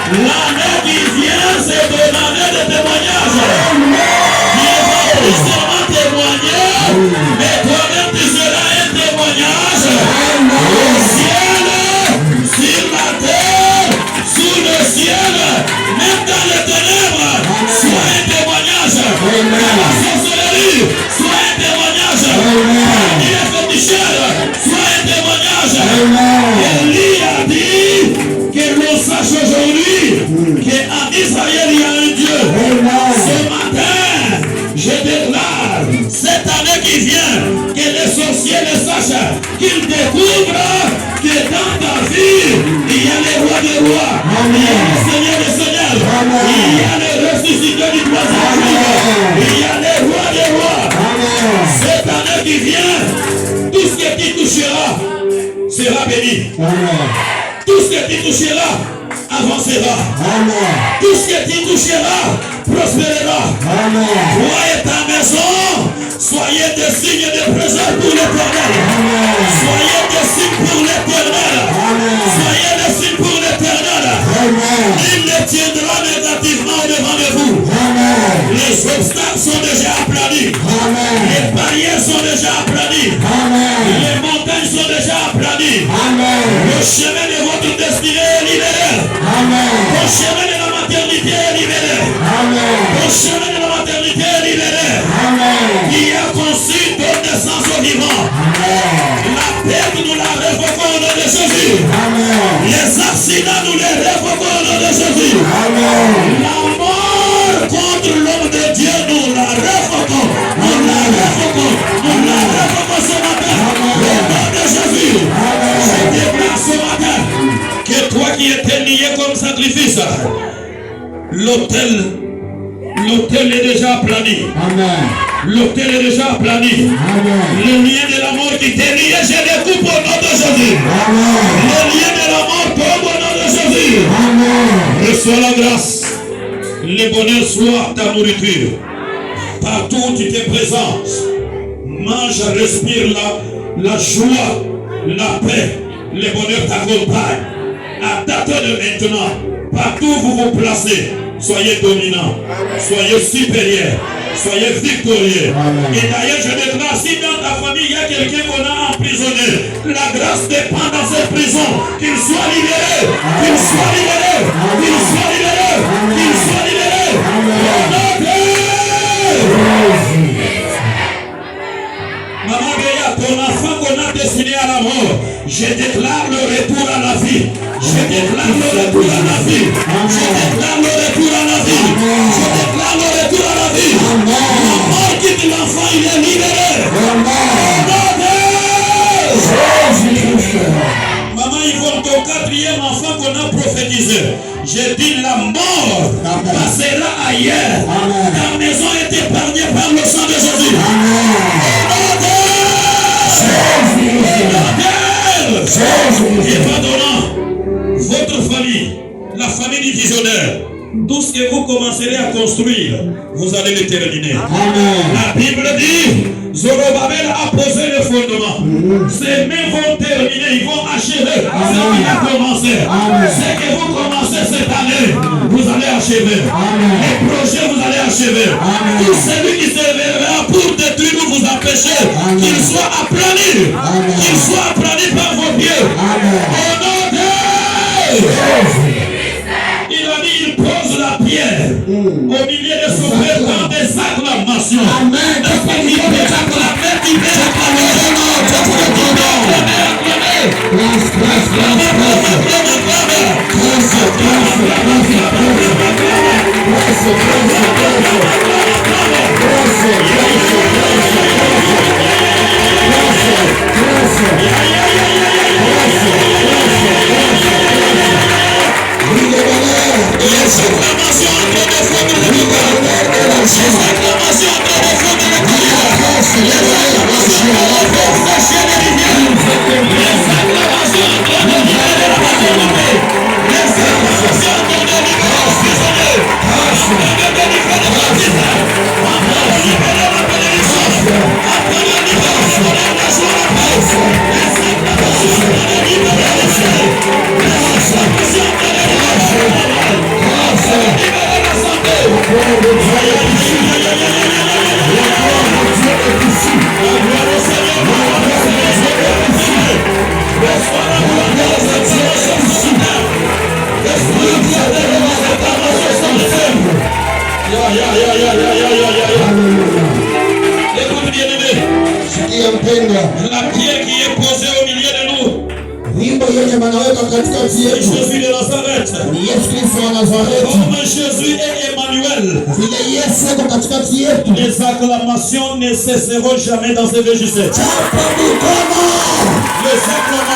L'année qui vient, c'est ton année de témoignage. Dieu va plus seulement témoigner, mais toi-même tu seras un témoignage. Au ciel, sur la terre, sous le ciel, même dans les ténèbres, sois un témoignage. Dans la sorcellerie, sois un témoignage. Parmi les féticheurs, sois un témoignage. Élie a dit que l'on sache aujourd'hui qu'en Israël il y a un Dieu. Ce matin, je déclare cette année qui vient que les sorciers le sachent, qu'ils découvrent que dans ta vie il y a les rois des rois, il y a les seigneurs des seigneurs, il y a les ressuscités du troisième jour, il y a les rois des rois. Cette année qui vient, tout ce que tu toucheras sera béni. Tout ce que tu toucheras avancera. Tout ce que tu toucheras prospérera. Toi et ta maison, soyez des signes de présence pour l'Éternel. Soyez des signes pour l'Éternel. Soyez des signes pour l'Éternel. Il ne tiendra négativement devant de vous. Les obstacles sont déjà aplanis. Les barrières sont déjà aplanies. Les montagnes sont déjà aplanies. Le chemin de votre destinée est libéré. Le chemin de la maternité est libéré. Le chemin de la maternité est libéré. Qui a conçu toute naissance au vivant. La perte, nous la révoquons au nom de Jésus. Les accidents, nous les révoquons au nom de Jésus. La mort contre l'homme de Dieu, nous la révoquons. Nous la révoquons. Nous la révoquons ce matin. Au nom de Jésus. Je déclare ce matin que toi qui étais lié comme sacrifice, l'autel est déjà aplani. L'autel est déjà aplani. Le lien de la mort qui t'est lié, je le coupe au nom de Jésus. Le lien de la mort tombe au nom de Jésus. Reçois la grâce. Le bonheur soit ta nourriture. Partout où tu te présentes, mange, respire la joie, la paix, le bonheur t'accompagne. À date de maintenant, partout où vous vous placez, soyez dominants, soyez supérieurs, soyez victorieux. Et d'ailleurs, je déclare, si dans ta famille il y a quelqu'un qu'on a emprisonné, la grâce dépend dans cette prison, qu'il soit libéré, qu'il soit libéré, qu'il soit libéré, qu'il soit libéré. Maman Béa, ton enfant qu'on a destiné à la mort, je déclare le retour à la vie. Je déclare le retour à la vie. Je déclare le retour à la vie. Je déclare le retour à la vie. La mort quitte l'enfant, il est libéré. Maman, ils vont ton quatrième enfant qu'on a prophétisé. Je dis la mort passera ailleurs. Ta maison est épargnée par le sang de Jésus. Et pardonnant votre famille, la famille du visionnaire, tout ce que vous commencerez à construire, vous allez le terminer. La Bible dit, Zorobabel a posé le fondement. Ces mains vont terminer, ils vont achever ce qui a commencé. Ce que vous commencez cette année, vous allez achever. Les projets, vous allez achever. Tout celui qui se lèvera pour détruire ou vous empêcher, qu'il soit aplani. Qu'il soit aplani par vos pieds. Au nom de Jésus. Il a dit, il pose la pierre au milieu de son père dans des acclamations. Amen. Il peut acclamer, il peut acclamer. Gracias. katikati yetu. Jésus de Nazareth. Ni Yesu Kristo wa Nazareti. Comme Jésus est Emmanuel. Vile Yesu yuko katikati yetu. Les acclamations ne cesseront jamais dans ce registre. Chapa mikono. Les acclamations